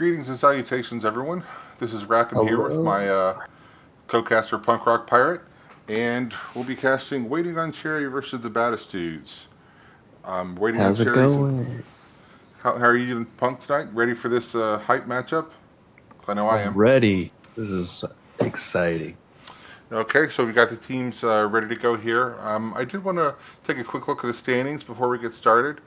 Greetings and salutations, everyone. This is Rackham here with Hello. my co-caster Punk Rock Pirate, and we'll be casting Waiting on Cherry versus the Baddest Dudes. Waiting on How's it Cherry's. going? How are you doing, Punk, tonight? Ready for this hype matchup? I know I am. Already. This is exciting. Okay, so we got the teams ready to go here. I did want to take a quick look at the standings before we get started.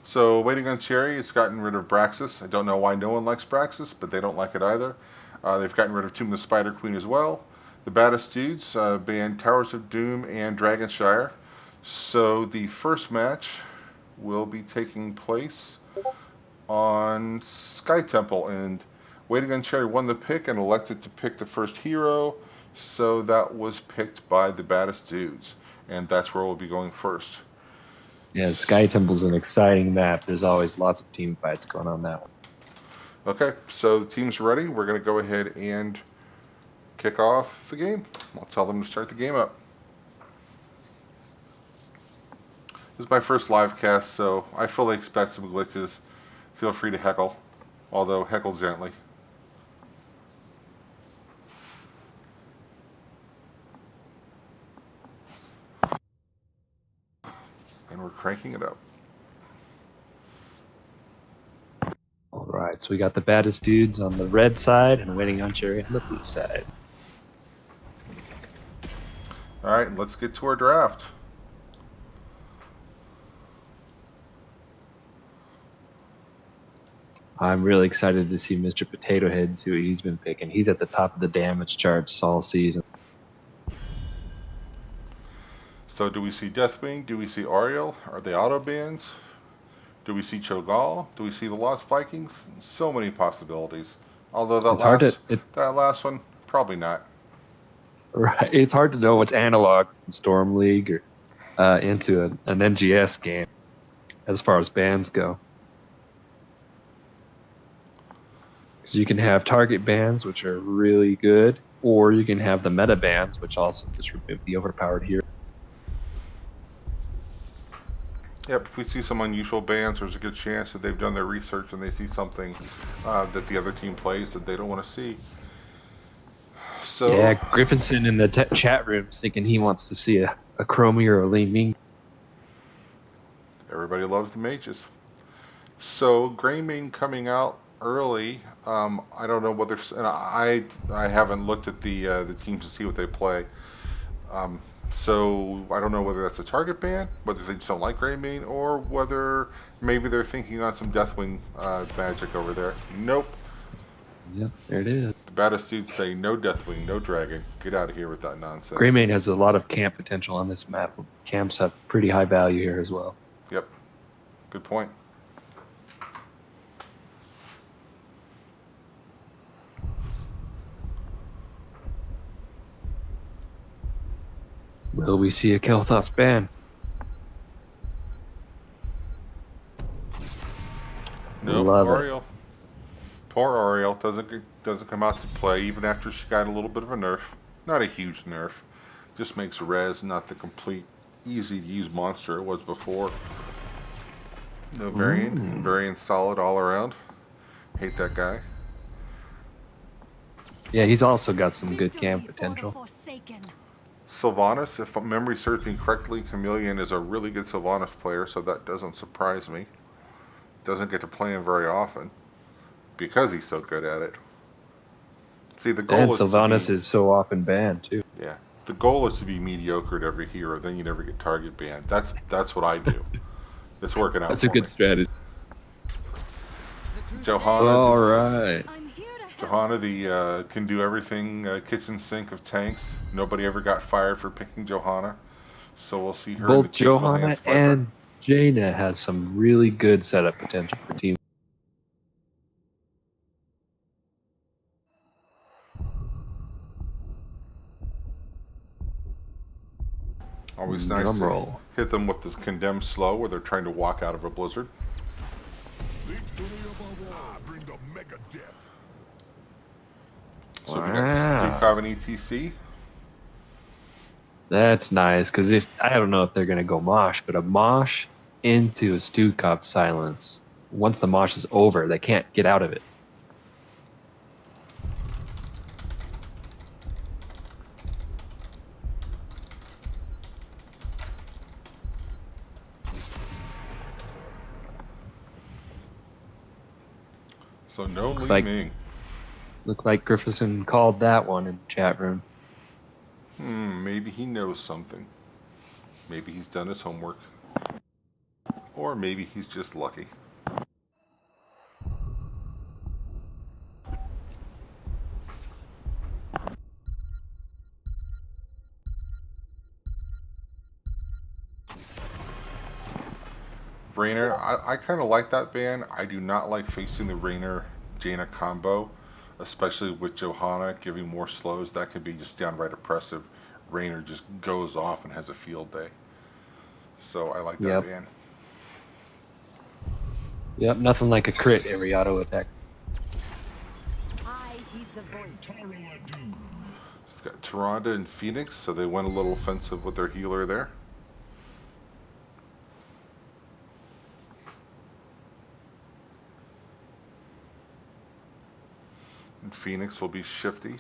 So, Waiting on Cherry has gotten rid of Braxis. I don't know why no one likes Braxis, but they don't like it either. They've gotten rid of Tomb of the Spider Queen as well. The Baddest Dudes banned Towers of Doom and Dragonshire. So, the first match will be taking place on Sky Temple, and Waiting on Cherry won the pick and elected to pick the first hero. So, that was picked by the Baddest Dudes, and that's where we'll be going first. Yeah, Sky Temple's an exciting map. There's always lots of team fights going on that one. Okay, so the team's ready. We're going to go ahead and kick off the game. I'll tell them to start the game up. This is my first live cast, so I fully expect some glitches. Feel free to heckle, although heckle gently. And we're cranking it up. All right, so we got the Baddest Dudes on the red side and Waiting on Cherry on the blue side. All right, let's get to our draft. I'm really excited to see Mr. Potato Head and see what he's been picking. He's at the top of the damage charts all season. So do we see Deathwing? Do we see Ariel? Are they auto bans? Do we see Cho'Gall? Do we see the Lost Vikings? So many possibilities. Although that last one, probably not. Right, it's hard to know what's analog from Storm League or into an NGS game as far as bans go. Because you can have target bans, which are really good, or you can have the meta bans, which also just remove the overpowered hero. Yep, if we see some unusual bans, there's a good chance that they've done their research and they see something that the other team plays that they don't want to see. So, yeah, Griffinson in the chat room's thinking he wants to see a Chromie or a Li Ming. Everybody loves the mages. So, Greymane coming out early. I don't know whether, and I haven't looked at the teams to see what they play. So I don't know whether that's a target ban, whether they just don't like Greymane, or whether maybe they're thinking on some Deathwing magic over there. Nope. Yep, there it is. The Baddest Dudes say no Deathwing, no Dragon. Get out of here with that nonsense. Greymane has a lot of camp potential on this map. Camps have pretty high value here as well. Yep. Good point. Will we see a Kel'Thas ban? No, Love Ariel. Poor Ariel doesn't come out to play even after she got a little bit of a nerf. Not a huge nerf. Just makes Rez not the complete easy to use monster it was before. No variant. Variant solid all around. Hate that guy. Yeah, he's also got some good camp potential. Sylvanas, if memory serves me correctly, Chameleon is a really good Sylvanas player, so that doesn't surprise me. Doesn't get to play him very often because he's so good at it. See, the goal is Sylvanas is so often banned too. Yeah, the goal is to be mediocre at every hero. Then you never get target banned. That's what I do. It's working out. That's a good strategy. Johanna. All right. Johanna, the can do everything kitchen sink of tanks. Nobody ever got fired for picking Johanna. So we'll see her in the Both capable hands Johanna of Viper. and Jaina has some really good setup potential for team. Always nice Drum to roll. hit them with this condemned slow where they're trying to walk out of a blizzard. So we got Wow. Stukov and ETC. That's nice, because if I don't know if they're gonna go mosh, but a mosh into a Stukov silence. Once the mosh is over, they can't get out of it. So no Looks Li like Ming. Look like Griffithson called that one in the chat room. Maybe he knows something. Maybe he's done his homework. Or maybe he's just lucky. Rainer, I kind of like that ban. I do not like facing the Rainer Jaina combo, especially with Johanna giving more slows. That could be just downright oppressive. Rainer just goes off and has a field day. So I like that Yep. ban. Yep, nothing like a crit every auto attack. I heed the voice. So we've got Taronda and Phoenix, so they went a little offensive with their healer there. And Phoenix will be shifty,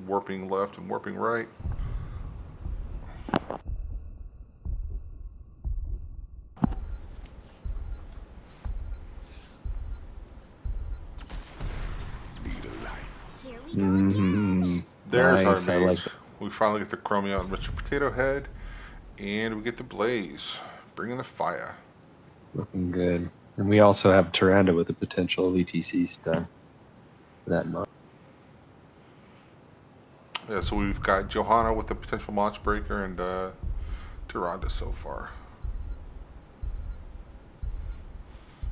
warping left and warping right. There's Nice, our I mage. like that. We finally get the Chromia and Mr. Potato Head, and we get the Blaze, bringing the fire. Looking good. And we also have Tyrande with the potential of ETC stun. That much. Yeah, so we've got Johanna with the potential Launch Breaker and Tyrande so far.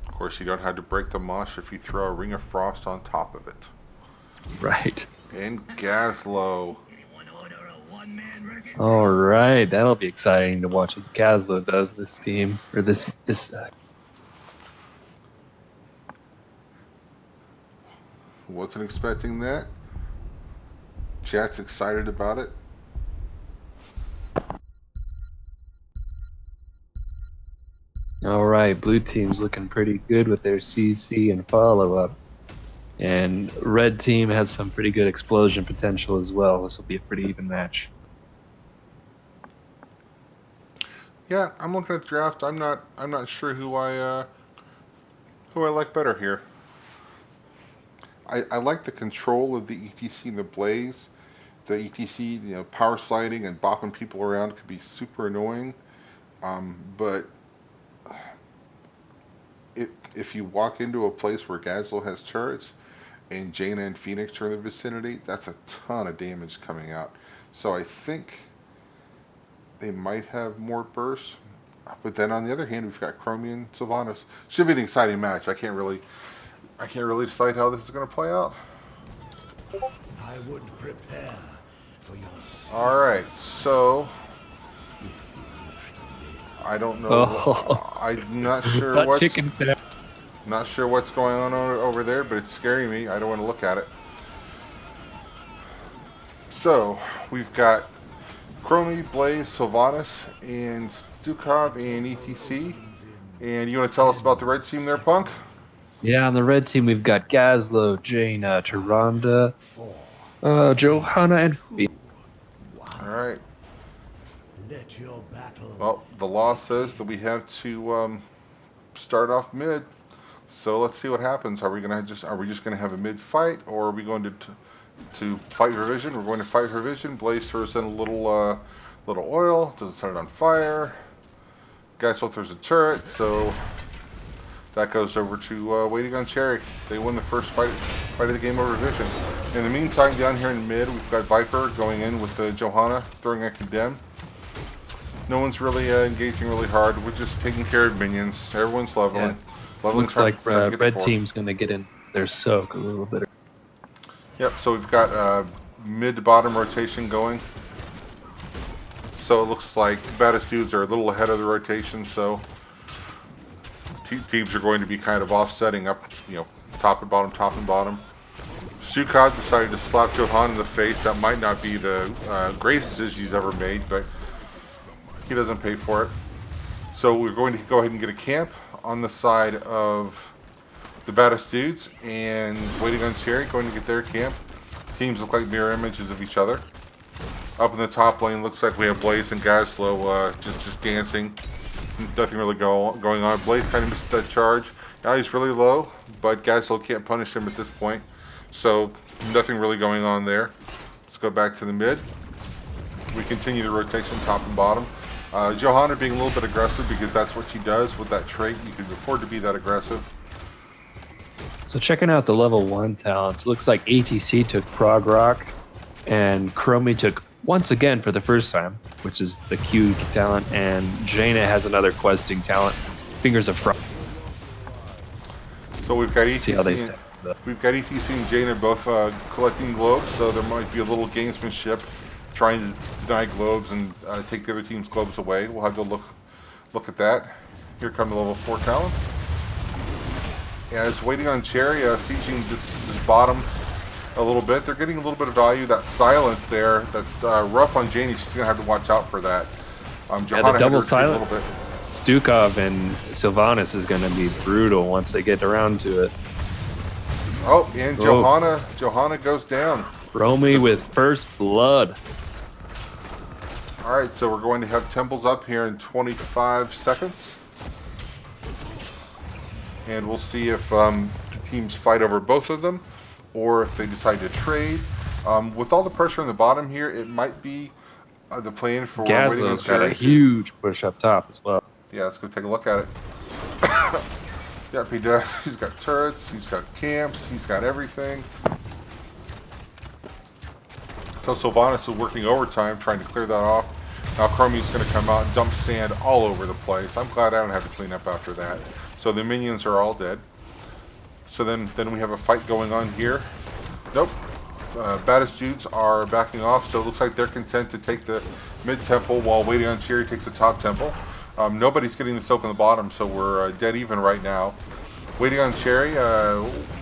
Of course, you don't have to break the mosh if you throw a Ring of Frost on top of it. Right. And Gazlowe. All right, that'll be exciting to watch what Gazlo does this team or this. Wasn't expecting that. Chat's excited about it. All right, blue team's looking pretty good with their CC and follow up, and red team has some pretty good explosion potential as well. This will be a pretty even match. Yeah, I'm looking at the draft. I'm not sure who I like better here. I like the control of the ETC and the Blaze. The ETC, power sliding and bopping people around could be super annoying. But if you walk into a place where Gazlowe has turrets and Jaina and Phoenix are in the vicinity, that's a ton of damage coming out. So I think they might have more bursts. But then on the other hand, we've got Chromie and Sylvanas. Should be an exciting match. I can't really decide how this is going to play out. I would prepare for your. All right, so I don't know. I'm not sure what's chicken fat. not sure what's going on over there, but it's scaring me. I don't want to look at it. So we've got Chromie, Blaze, Sylvanas, and Stukov and ETC. And you want to tell us about the red team there, Punk? Yeah, on the red team we've got Gazlowe, Jaina, Tyrande, Johanna, and Phoenix. All right. Let your battle. Well, the law says that we have to start off mid. So let's see what happens. Are we just gonna have a mid fight, or are we going to fight for vision? We're going to fight for vision. Blaze throws in a little oil, doesn't set it on fire. Gazlowe throws a turret, so that goes over to Waiting on Cherry. They win the first fight of the game over vision. In the meantime, down here in mid, we've got Viper going in with Johanna throwing a condemn. No one's really engaging really hard. We're just taking care of minions. Everyone's leveling. Looks like red team's gonna get in their soak a little bit. Yep. So we've got mid to bottom rotation going. So it looks like Baddest dudes are a little ahead of the rotation. So teams are going to be kind of offsetting up, top and bottom, top and bottom. Sukad decided to slap Johan in the face. That might not be the greatest decision he's ever made, but he doesn't pay for it. So we're going to go ahead and get a camp on the side of the Baddest dudes, and waiting on Cherry, going to get their camp. Teams look like mirror images of each other. Up in the top lane, looks like we have Blaze and Gaslow just dancing. Nothing really going on. Blaze kind of missed that charge. Now he's really low, but Gaslow can't punish him at this point. So nothing really going on there. Let's go back to the mid. We continue the rotation top and bottom. Johanna being a little bit aggressive because that's what she does with that trait. You can afford to be that aggressive. So checking out the level 1 talents, looks like ATC took Prog Rock, and Chromie took once again for the first time, which is the Q talent, and Jaina has another questing talent, Fingers of Frost. So we've got ETC. See how they stack up. We've got ETC and Jaina both collecting globes, so there might be a little gamesmanship trying to deny globes and take the other team's globes away. We'll have to look at that. Here come the level 4 talents. As waiting on Cherry, sieging this bottom a little bit. They're getting a little bit of value. That silence there, that's rough on Janie. She's going to have to watch out for that. Yeah, the double silence. Stukov and Sylvanas is going to be brutal once they get around to it. Oh, and Johanna goes down. Romy with first blood. Alright, so we're going to have temples up here in 25 seconds. And we'll see if the teams fight over both of them, or if they decide to trade. With all the pressure on the bottom here, it might be the plan for Gazlo's got a huge push up top as well. Yeah, let's go take a look at it. Yep, he does. He's got turrets, he's got camps, he's got everything. So Sylvanas is working overtime trying to clear that off. Now Chromie's going to come out and dump sand all over the place. I'm glad I don't have to clean up after that. So the minions are all dead. So then we have a fight going on here. Nope. Baddest dudes are backing off, so it looks like they're content to take the mid temple while waiting on Cherry takes the top temple. Nobody's getting the soak on the bottom, so we're dead even right now. Waiting on Cherry,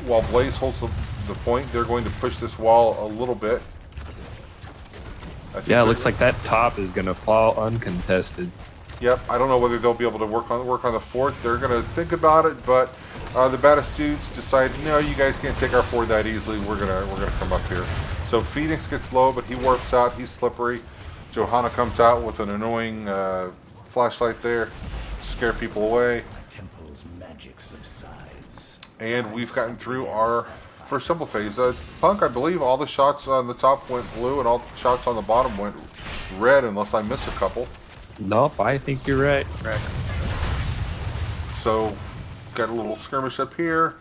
while Blaze holds the point, they're going to push this wall a little bit. Yeah, it looks like that top is going to fall uncontested. Yep, I don't know whether they'll be able to work on the fort. They're going to think about it, but the Baddest dudes decide, no, you guys can't take our fort that easily. We're gonna come up here. So Phoenix gets low, but he warps out. He's slippery. Johanna comes out with an annoying flashlight there, scare people away. Temple's magic subsides. And we've gotten through our first simple phase. Punk, I believe all the shots on the top went blue, and all the shots on the bottom went red, unless I missed a couple. Nope, I think you're right. So, got a little skirmish up here.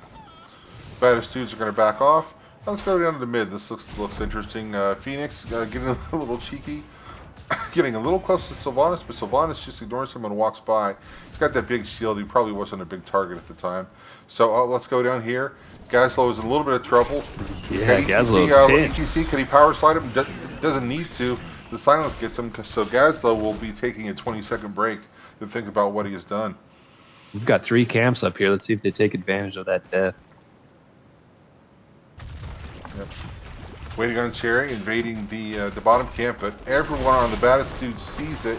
Baddest dudes are going to back off. Let's go down to the mid. This looks interesting. Phoenix getting a little cheeky. Getting a little close to Sylvanas, but Sylvanas just ignores him and walks by. He's got that big shield. He probably wasn't a big target at the time. So, let's go down here. Gaslow is in a little bit of trouble. Yeah, Gaslow's ETC, can he power slide him? Doesn't need to. The silence gets him, so Gaslow will be taking a 20-second break to think about what he has done. We've got 3 camps up here. Let's see if they take advantage of that death. Yep. Waiting on Cherry, invading the bottom camp, but everyone on the Baddest dude sees it,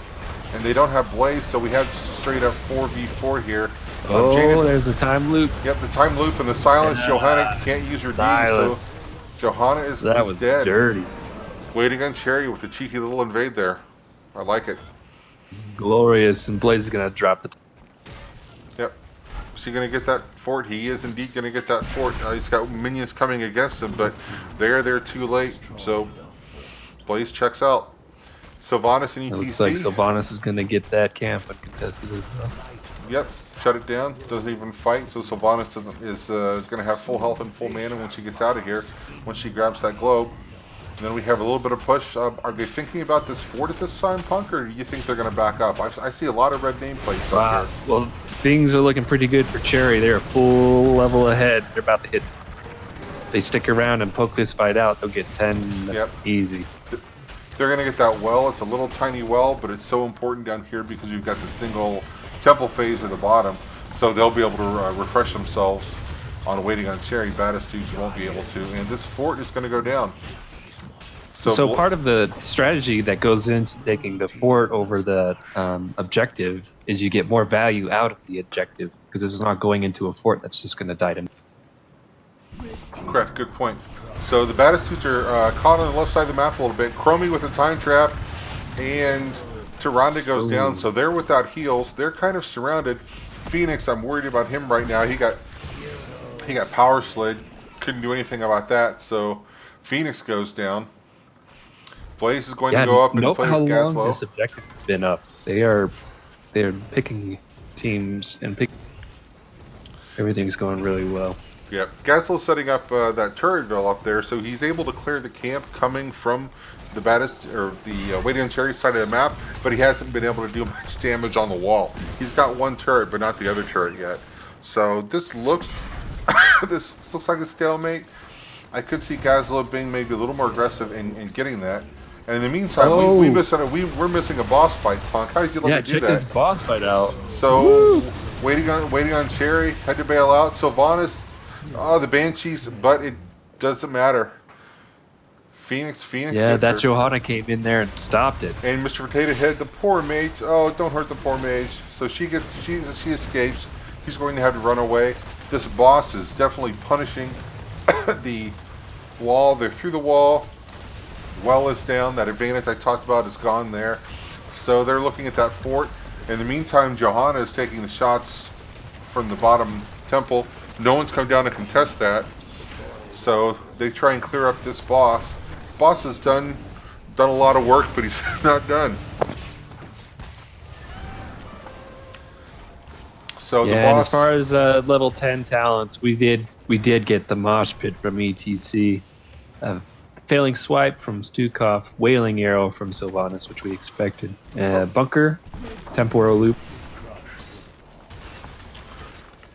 and they don't have Blaze, so we have just straight up 4v4 here. There's the time loop. Yep, the time loop and the silence. Johanna can't use her D, so Johanna is dead. That was dirty. Waiting on Cherry with a cheeky little invade there. I like it. Glorious, and Blaze is going to drop the... Yep. Is he going to get that fort? He is indeed going to get that fort. He's got minions coming against him, but they're there too late, so Blaze checks out. Sylvanas and ETC. It looks like Sylvanas is going to get that camp uncontested as well. Yep. shut it down. Doesn't even fight. So Sylvanas is going to have full health and full mana when she gets out of here. When she grabs that globe. And then we have a little bit of push. Are they thinking about this fort at this time, Punk, or do you think they're going to back up? I see a lot of red nameplates up here. Well, things are looking pretty good for Cherry. They're a full level ahead. They're about to hit. If they stick around and poke this fight out, they'll get 10 easy. They're going to get that well. It's a little tiny well, but it's so important down here because you've got the single temple phase at the bottom. So they'll be able to refresh themselves on waiting on Cherry. Baddest dudes won't be able to. And this fort is going to go down. So part of the strategy that goes into taking the fort over the objective is you get more value out of the objective because this is not going into a fort that's just going to die to. Correct, good point. So the Baddest dudes are caught on the left side of the map a little bit. Chromie with a time trap, and Tyrande goes down, so they're without heals. They're kind of surrounded. Phoenix, I'm worried about him right now. He got power slid, couldn't do anything about that, so Phoenix goes down. Blaze is going to go up and play with how long Gaslow. this objective has been up. They're picking teams and everything's going really well. Yep, Gaslow's setting up that turretville up there, so he's able to clear the camp coming from the Baddest or the Waiting on Cherry side of the map, but he hasn't been able to do much damage on the wall. He's got one turret, but not the other turret yet. So this looks like a stalemate. I could see Gaslow being maybe a little more aggressive in getting that. And in the meantime, we're missing a boss fight, Punk. How did you like to do that? Yeah, check this boss fight out. So, waiting on Cherry, had to bail out. Sylvanas, the Banshees, but it doesn't matter. Phoenix. Yeah, that Johanna came in there and stopped it. And Mr. Potato Head, the poor mage. Oh, don't hurt the poor mage. So she escapes. She's going to have to run away. This boss is definitely punishing the wall. They're through the wall. Well is down. That advantage I talked about is gone there. So they're looking at that fort. In the meantime, Johanna is taking the shots from the bottom temple. No one's come down to contest that. So they try and clear up this boss. Boss has done a lot of work, but he's not done. So the boss, and as far as level 10 talents, we did get the mosh pit from ETC. Failing swipe from Stukov, wailing arrow from Sylvanas, which we expected. Bunker, temporal loop.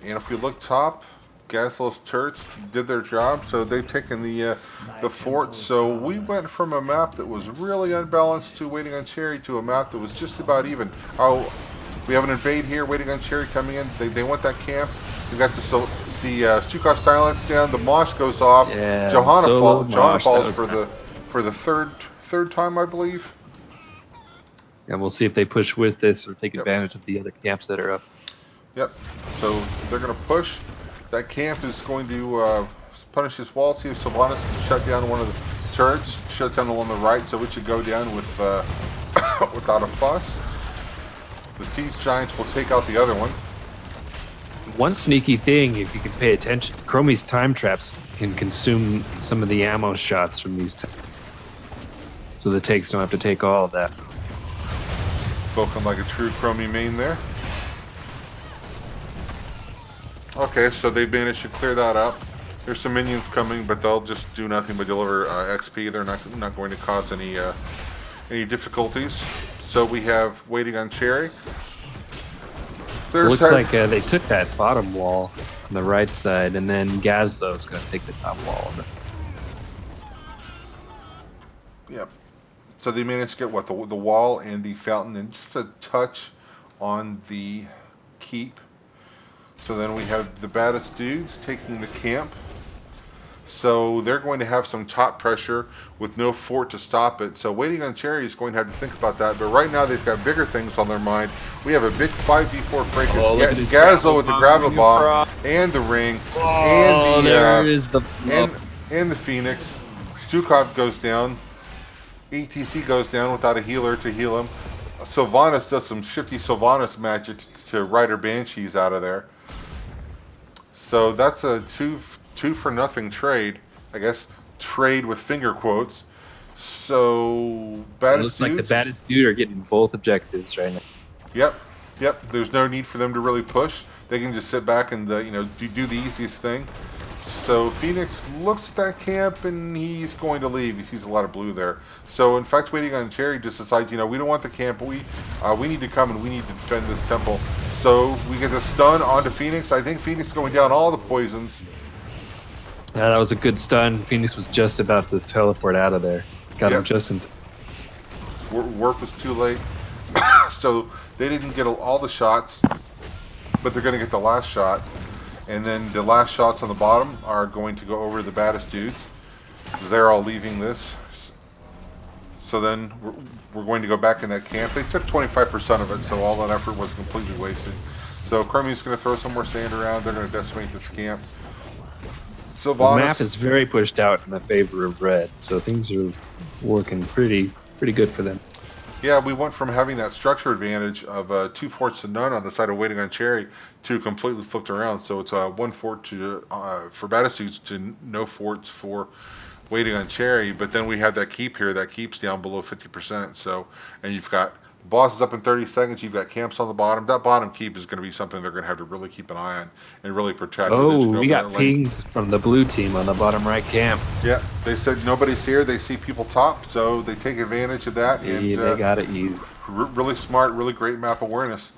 And if we look top, Gaslow's turrets did their job, so they've taken the fort. So we went from a map that was really unbalanced to Waiting on Cherry to a map that was just about even. Oh, we have an invade here, Waiting on Cherry coming in. They want that camp. We got the Stukov silence down. The mosh goes off. Yeah, Johanna falls for the third time, I believe. And we'll see if they push with this or take advantage of the other camps that are up. Yep. So they're going to push. That camp is going to punish this wall. See if Sylvanas can shut down one of the turrets. Shut down the one on the right, so it should go down with without a fuss. The Siege Giants will take out the other one. One sneaky thing, if you can pay attention, Chromie's time traps can consume some of the ammo shots from these so the takes don't have to take all of that. Spoken like a true Chromie main there. Okay, so they managed to clear that up. There's some minions coming, but they'll just do nothing but deliver XP. They're not going to cause any difficulties. So we have Waiting on Cherry. Looks like they took that bottom wall on the right side, and then Gaslow is going to take the top wall. Yep. So they managed to get what the wall and the fountain, and just a touch on the keep. So then we have the Baddest dudes taking the camp. So they're going to have some top pressure with no fort to stop it. So Waiting on Cherry is going to have to think about that. But right now they've got bigger things on their mind. We have a big 5v4 fracas. Gaslow with the gravel bomb and the ring and the Phoenix. Stukov goes down. ETC goes down without a healer to heal him. Sylvanas does some shifty Sylvanas magic to Rider Banshees out of there. So that's a two for nothing trade, I guess. Trade with finger quotes. So Baddest looks like the Baddest dude are getting both objectives right now. Yep. There's no need for them to really push. they can just sit back and do the easiest thing. So Phoenix looks at that camp and he's going to leave. He sees a lot of blue there. So in fact, waiting on Cherry just decides, we don't want the camp. We need to come and we need to defend this temple. So we get the stun onto Phoenix. I think Phoenix is going down all the poisons. Yeah, that was a good stun. Phoenix was just about to teleport out of there. Got him just in time. Warp was too late. So they didn't get all the shots, but they're going to get the last shot. And then the last shots on the bottom are going to go over the baddest dudes. They're all leaving this. So then we're going to go back in that camp. They took 25% of it, so all that effort was completely wasted. So Chromie's going to throw some more sand around. They're going to decimate this camp. The map is very pushed out in the favor of red, so things are working pretty good for them. Yeah, we went from having that structure advantage of 2 forts to none on the side of waiting on Cherry to completely flipped around. So it's 1 fort to for Baddest to no forts for waiting on Cherry. But then we have that keep here that keeps down below 50%. So, and you've got bosses up in 30 seconds. You've got camps on the bottom. That bottom keep is going to be something they're going to have to really keep an eye on and really protect. Oh, we got pings from the blue team on the bottom right camp. Yeah, they said nobody's here. They see people top, so they take advantage of that. Yeah, and they got it easy. Really smart, really great map awareness.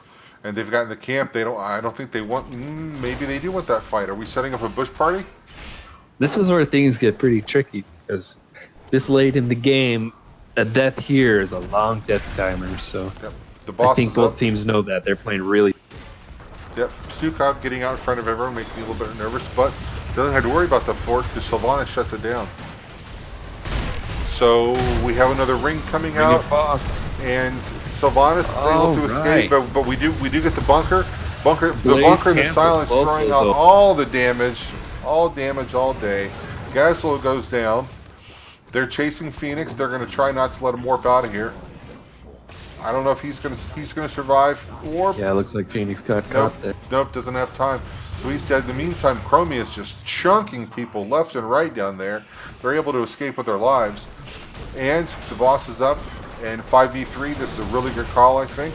And they've gotten the camp. I don't think they want. Maybe they do want that fight. Are we setting up a bush party? This is where things get pretty tricky because this late in the game, a death here is a long death timer. So yep. The boss I think both teams know that. They're playing really. Yep. Stukov getting out in front of everyone makes me a little bit nervous, but doesn't have to worry about the fort because Sylvanas shuts it down. So we have another ring coming out, and Sylvanas is able to escape, but we do get the bunker. The bunker and the silence throwing out all the damage, all day. Gasol goes down. They're chasing Phoenix. They're going to try not to let him warp out of here. I don't know if he's gonna survive. Warp. Yeah, it looks like Phoenix got caught there. Nope, doesn't have time. So he's dead. In the meantime, Chromie is just chunking people left and right down there. They're able to escape with their lives. And the boss is up. And 5v3, this is a really good call, I think.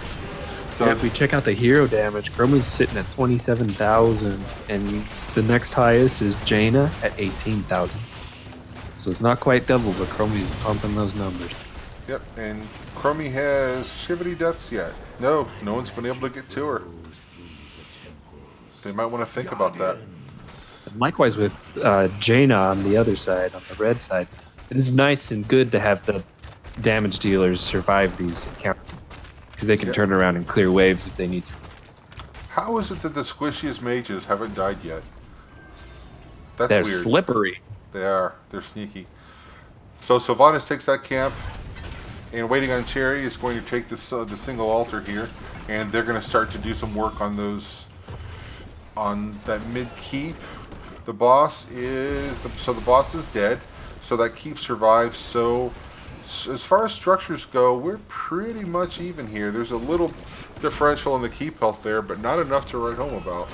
So yeah, if we check out the hero damage, Chromie's sitting at 27,000. And the next highest is Jaina at 18,000. So it's not quite double, but Chromie's pumping those numbers. Yep, and Chromie has Shivity deaths yet. No one's been able to get to her. They might want to think about that. And likewise with Jaina on the other side, on the red side. It is nice and good to have the damage dealers survive these encounters because they can turn around and clear waves if they need to. How is it that the squishiest mages haven't died yet? That's They're weird. slippery. They are. They're sneaky. So Sylvanas takes that camp. And waiting on Cherry is going to take this the single altar here, and they're going to start to do some work on that mid keep. The boss is dead, so that keep survives. So as far as structures go, we're pretty much even here. There's a little differential in the keep health there, but not enough to write home about.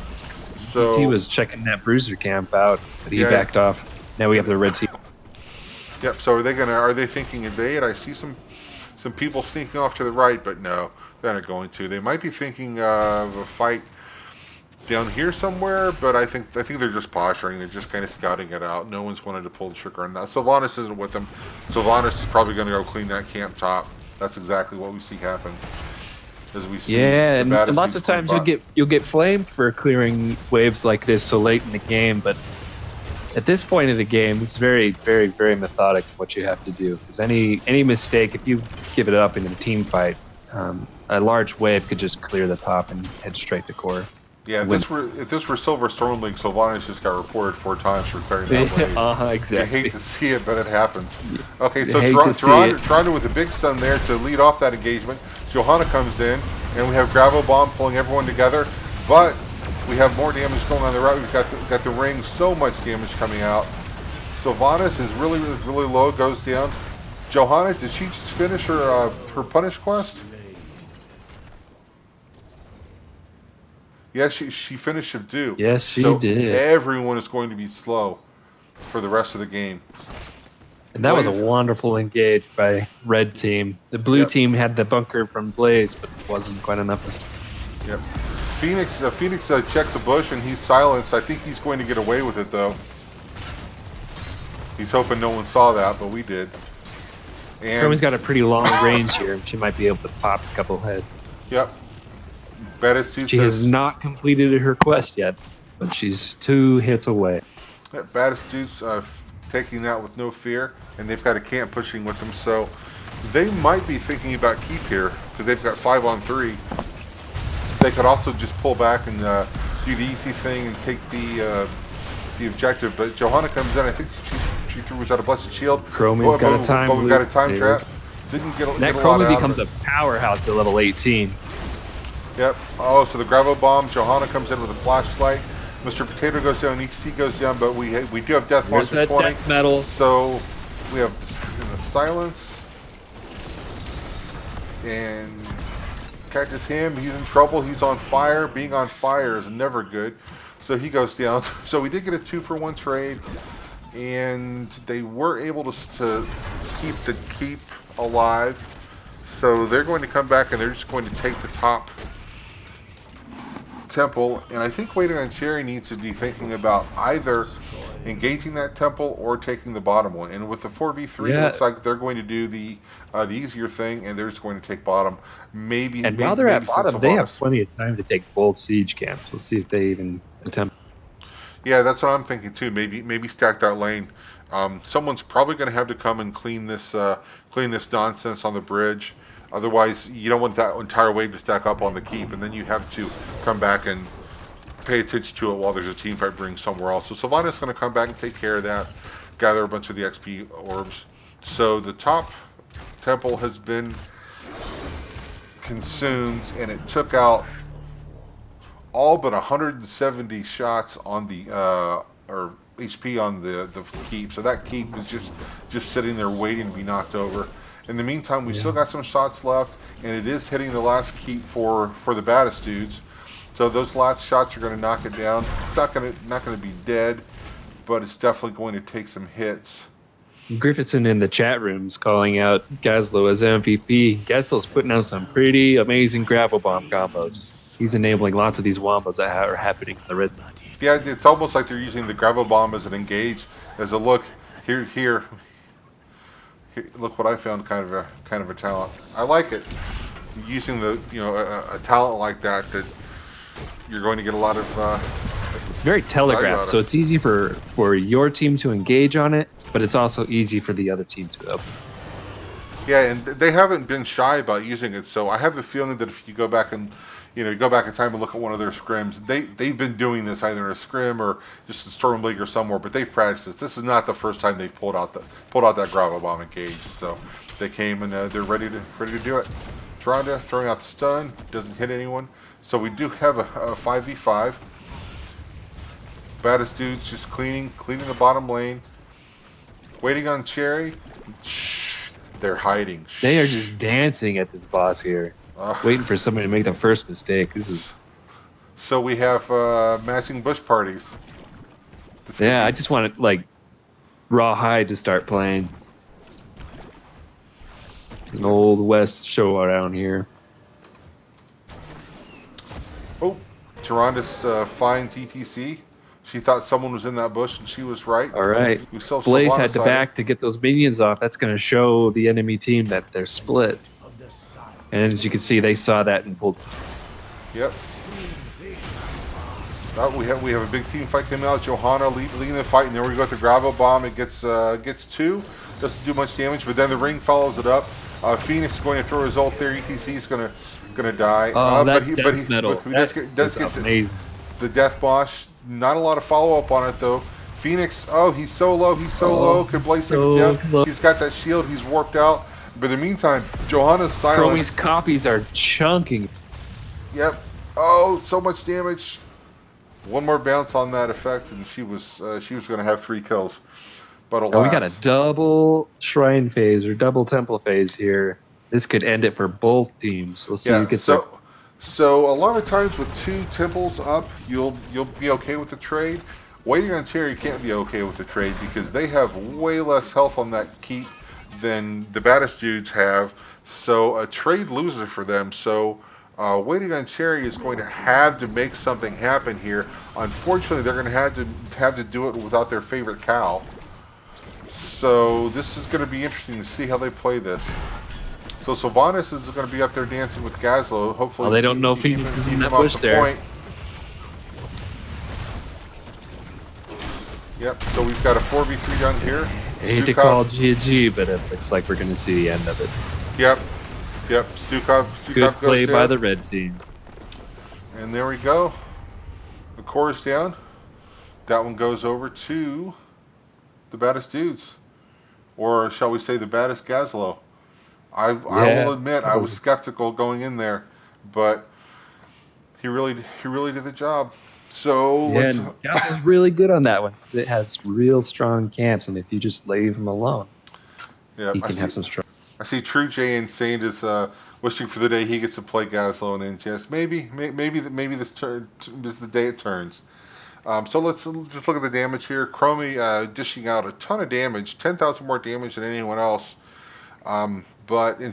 So he was checking that bruiser camp out, but he backed off. Now we have the red team. Yep. So are they thinking invade? I see some people sneaking off to the right, but no, they're not going to. They might be thinking of a fight down here somewhere, but I think they're just posturing. They're just kind of scouting it out. No one's wanted to pull the trigger on that. Sylvanas isn't with them. Sylvanas is probably going to go clean that camp top. That's exactly what we see happen. As we see, and lots of times you'll get flamed for clearing waves like this so late in the game, but at this point of the game, it's very, very, very methodic what you have to do. Because any mistake, if you give it up in a team fight, a large wave could just clear the top and head straight to core. Yeah, if this were Silver Storm League, Sylvanas just got reported 4 times for clearing that wave. Exactly. You hate to see it, but it happens. Okay, so Toronto with a big stun there to lead off that engagement. Johanna comes in, and we have Gravel Bomb pulling everyone together, but we have more damage going on the right. We've got the ring, so much damage coming out. Sylvanas is really low, goes down. Johanna, did she just finish her punish quest? Yes, she finished Subdue. Yes, she did. Everyone is going to be slow for the rest of the game. And that was a wonderful engage by red team. The blue team had the bunker from Blaze, but it wasn't quite enough. Yep. Phoenix checks a bush and he's silenced. I think he's going to get away with it though. He's hoping no one saw that, but we did. And Chromie's got a pretty long range here. She might be able to pop a couple heads. Yep. Baddest She has not completed her quest yet, but she's 2 hits away. Baddest dudes taking that with no fear, and they've got a camp pushing with them, so they might be thinking about keep here because they've got 5 on 3. They could also just pull back and do the easy thing and take the objective. But Johanna comes in. I think she threw out a blessed shield. Chromie's got a time. But we've got a time trap. Didn't get that a lot Chromie out becomes a powerhouse at level 18. Yep. Oh, so the gravel bomb. Johanna comes in with a flashlight. Mr. Potato goes down. ETC goes down. But we do have death Where's that 20. death metal? So we have in the silence and catches him. He's in trouble. He's on fire. Being on fire is never good. So he goes down. So we did get a 2-for-1 trade, and they were able to keep the keep alive. So they're going to come back and they're just going to take the top temple. And I think Waiting on Cherry needs to be thinking about either engaging that temple or taking the bottom one. And with the 4v3, it looks like they're going to do the easier thing, and they're just going to take bottom. And while they're at bottom, they have plenty of time to take both siege camps. We'll see if they even attempt. Yeah, that's what I'm thinking too. Maybe stack that lane. Someone's probably going to have to come and clean this nonsense on the bridge. Otherwise, you don't want that entire wave to stack up on the keep, and then you have to come back and pay attention to it while there's a team fight brewing somewhere else. So Sylvana's going to come back and take care of that, gather a bunch of the XP orbs. So the top temple has been consumed, and it took out all but 170 shots on the or HP on the keep. So that keep is just sitting there waiting to be knocked over. In the meantime, we still got some shots left, and it is hitting the last keep for the baddest dudes. So those last shots are going to knock it down. It's not going to be dead, but it's definitely going to take some hits. Griffithson in the chat rooms calling out Gaslow as MVP. Gaslow's putting out some pretty amazing gravel bomb combos. He's enabling lots of these wombos that are happening in the red. Yeah, it's almost like they're using the gravel bomb as an engage, as a look. Here, look what I found, kind of a talent. I like it. Using a talent like that you're going to get a lot of. It's very telegraphed, so it's easy for your team to engage on it, but it's also easy for the other team to open. Yeah, and they haven't been shy about using it. So I have a feeling that if you go back and go back in time and look at one of their scrims, they've been doing this either in a scrim or just in Storm League or somewhere, but they've practiced this. This is not the first time they've pulled out that gravel bomb engage. So they came and they're ready to do it. Tronda throwing out the stun, doesn't hit anyone. So we do have a 5v5. Baddest dudes just cleaning the bottom lane. Waiting on Cherry. Shh, they're hiding. Shh. They are just dancing at this boss here. Waiting for somebody to make the first mistake. This is. So we have matching bush parties. I just want to Rawhide to start playing. An old West show around here. Oh, Tyrannus finds ETC. She thought someone was in that bush, and she was right. All right. Blaze had to back to get those minions off. That's going to show the enemy team that they're split. And as you can see, they saw that and pulled. Yep. We have a big team fight coming out. Johanna leading the fight, and then we go with the gravel bomb. It gets 2. Doesn't do much damage, but then the ring follows it up. Phoenix is going to throw his ult there. ETC is going to die. Oh, but he does get amazing. The death boss. Not a lot of follow up on it though. Phoenix, he's so low. He's so low. Could Blaze take him down? Low. He's got that shield. He's warped out. But in the meantime, Johanna's silent. Chromie's copies are chunking. Yep. Oh, so much damage. One more bounce on that effect, and she was going to have 3 kills. But alas. We got a double shrine phase or double temple phase here. This could end it for both teams. We'll see who gets there. So a lot of times with 2 temples up, you'll be okay with the trade. Waiting on Terry can't be okay with the trade because they have way less health on that keep than the baddest dudes have. So a trade loser for them. So Waiting on Cherry is going to have to make something happen here. Unfortunately, they're going to have to do it without their favorite cow. So this is going to be interesting to see how they play this. So Sylvanas is going to be up there dancing with Gazlo. Hopefully, Well, they don't know if he keep can him that off push the there. point. Yep. So we've got a 4v3 done here. I hate to call GG, but it looks like we're going to see the end of it. Yep. Yep. Stukov Good play goes by down. the red team. And there we go. The core is down. That one goes over to the Baddest Dudes. Or shall we say the Baddest Gazlo. I will admit I was skeptical going in there, but he really did the job. So yeah, and Castle's really good on that one. It has real strong camps, and if you just leave him alone, he can have some strong. I see True J Insane is wishing for the day he gets to play Gazlo and NGS. Maybe this is the day it turns. So let's just look at the damage here. Chromie dishing out a ton of damage, 10,000 more damage than anyone else. And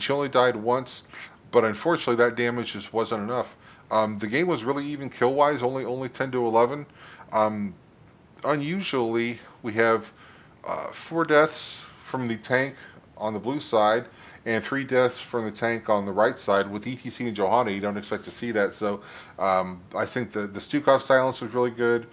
she only died once, but unfortunately that damage just wasn't enough. The game was really even kill-wise, only 10 to 11. Unusually, we have 4 deaths from the tank on the blue side and 3 deaths from the tank on the right side. With ETC and Johanna, you don't expect to see that. So I think the Stukov silence was really good.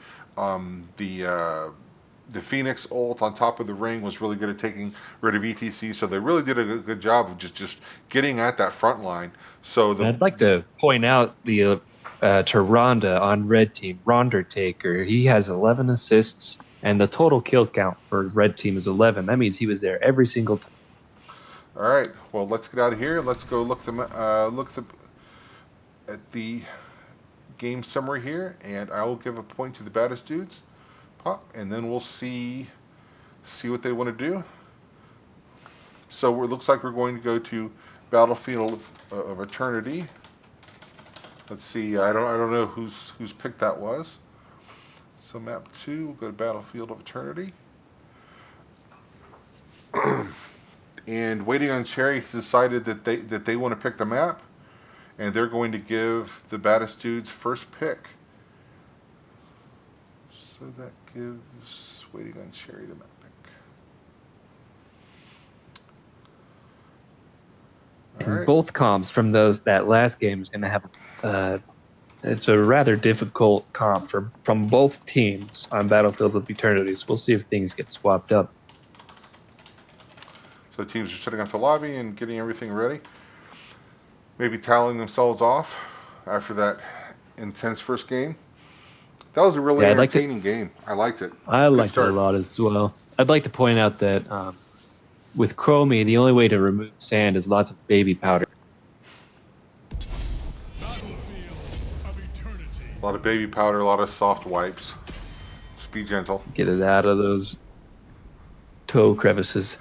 The Phoenix ult on top of the ring was really good at taking rid of ETC, so they really did a good job of just getting at that front line. So I'd like to point out the to Ronda on red team, Rondertaker. He has 11 assists, and the total kill count for red team is 11. That means he was there every single time. All right, well, let's get out of here. Let's go look at the game summary here, and I will give a point to the Baddest Dudes. Pop, and then we'll see what they want to do. So it looks like we're going to go to Battlefield of Eternity. Let's see. I don't know whose pick that was. So map 2. We'll go to Battlefield of Eternity. And Waiting on Cherry has decided that they want to pick the map, and they're going to give the Baddest Dudes first pick. So that gives Waiting on Cherry the map pick. Right. Both comps from that last game is going to have it's a rather difficult comp from both teams on Battlefield of Eternity. So we'll see if things get swapped up. So teams are setting up the lobby and getting everything ready. Maybe tallying themselves off after that intense first game. That was a really entertaining game. I liked it. I liked it a lot as well. I'd like to point out that with Chromie, the only way to remove sand is lots of baby powder. A lot of baby powder, a lot of soft wipes. Just be gentle. Get it out of those toe crevices.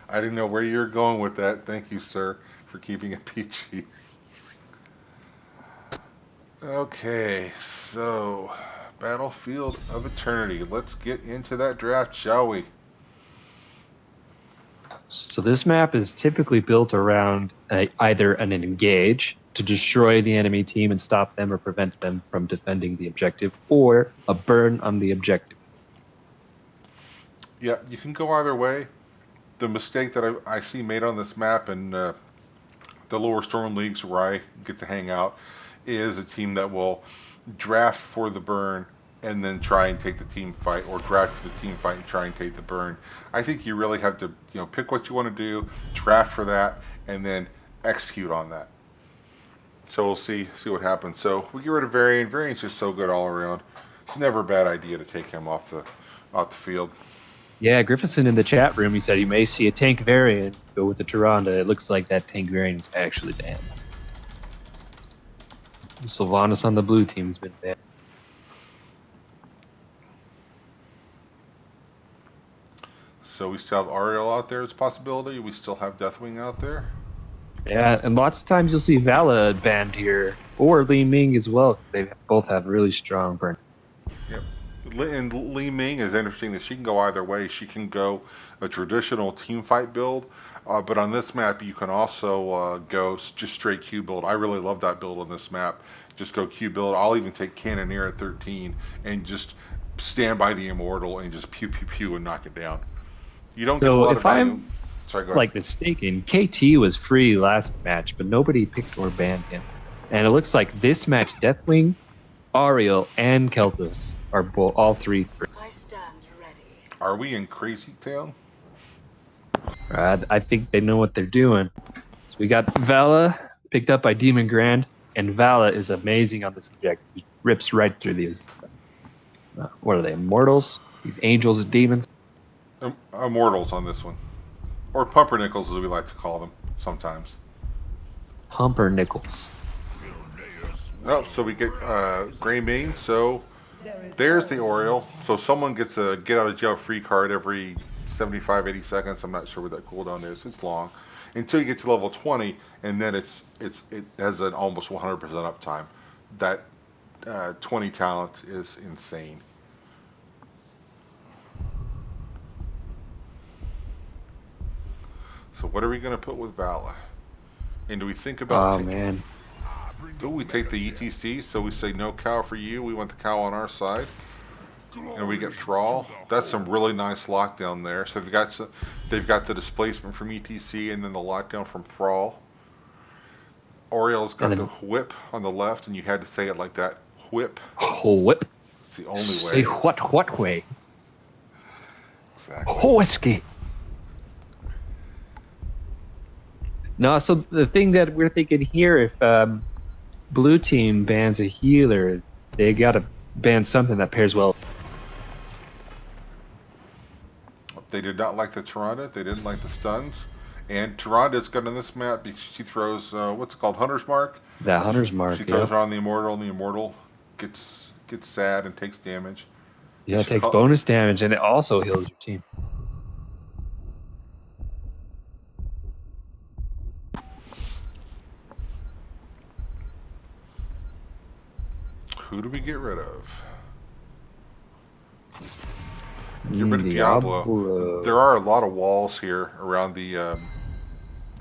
I didn't know where you were going with that. Thank you, sir, for keeping it PG. Okay, so Battlefield of Eternity. Let's get into that draft, shall we? So this map is typically built around either an engage to destroy the enemy team and stop them or prevent them from defending the objective, or a burn on the objective. Yeah, you can go either way. The mistake that I see made on this map and the lower storm leagues where I get to hang out is a team that will draft for the burn and then try and take the team fight, or draft for the team fight and try and take the burn. I think you really have to, pick what you want to do, draft for that, and then execute on that. So we'll see what happens. So we get rid of Varian. Varian's just so good all around. It's never a bad idea to take him off the field. Yeah, Griffithson in the chat room, he said you may see a tank variant go with the Tyrande. It looks like that tank variant is actually banned. Sylvanas on the blue team has been banned. So we still have Ariel out there as a possibility. We still have Deathwing out there. Yeah, and lots of times you'll see Vala banned here, or Li Ming as well. They both have really strong burn. Yep. and Li Ming is interesting that she can go either way. She can go a traditional team fight build, but on this map you can also go just straight Q build. I really love that build on this map. Just go Q build. I'll even take Cannoneer at 13 and just stand by the Immortal and just pew pew pew and knock it down. You don't get a So lot of if value. I'm Sorry, go ahead. mistaken, KT was free last match, but nobody picked or banned him. And it looks like this match, Deathwing, Ariel, and Kel'Thas are all three free. I stand ready. Are we in Crazy Town? I think they know what they're doing. So we got Vala picked up by Demon Grand, and Vala is amazing on this objective. He rips right through these. What are they, immortals? These angels and demons? Immortals on this one, or pumpernickels as we like to call them sometimes. Pumpernickels. Oh, so we get Gray Mane. So there's the Oriole. So someone gets a get out of jail free card every 75, 80 seconds. I'm not sure what that cooldown is. It's long until you get to level 20, and then it has an almost 100% uptime. That 20 talent is insane. So what are we going to put with Vala? And do we think about? Oh, man. Do we take the ETC? So we say no cow for you. We want the cow on our side. And we get Thrall. That's some really nice lockdown there. So they've got the displacement from ETC and then the lockdown from Thrall. Oriole's got the whip on the left, and you had to say it like that. Whip. Whip. It's the only Say way. what way? Exactly. Whiskey. No, so the thing that we're thinking here, if blue team bans a healer, they got to ban something that pairs well. They did not like the Tyrande. They didn't like the stuns. And Tyrande's good on this map because she throws, what's it called, Hunter's Mark? That Hunter's Mark, She throws around the Immortal, and the Immortal gets sad and takes damage. Yeah, it takes bonus damage, and it also heals your team. Who do we get rid of? Get rid of Diablo. There are a lot of walls here around the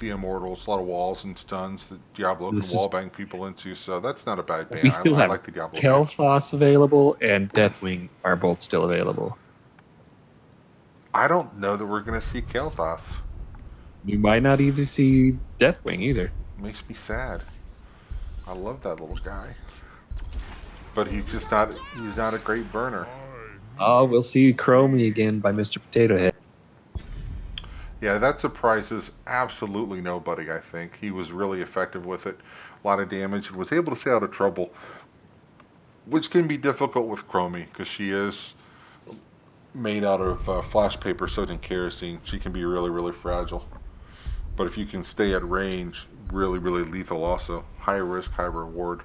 Immortals, a lot of walls and stuns that Diablo can wallbang people into, so that's not a bad ban. We still have like the Diablo Kel'Thas available, and Deathwing are both still available. I don't know that we're going to see Kel'Thas. You might not even see Deathwing either. Makes me sad. I love that little guy. But he's not a great burner. Oh, we'll see Chromie again by Mr. Potato Head. Yeah, that surprises absolutely nobody, I think. He was really effective with it. A lot of damage and was able to stay out of trouble, which can be difficult with Chromie because she is made out of flash paper soaked in kerosene. She can be really, really fragile. But if you can stay at range, really, really lethal also. High risk, high reward.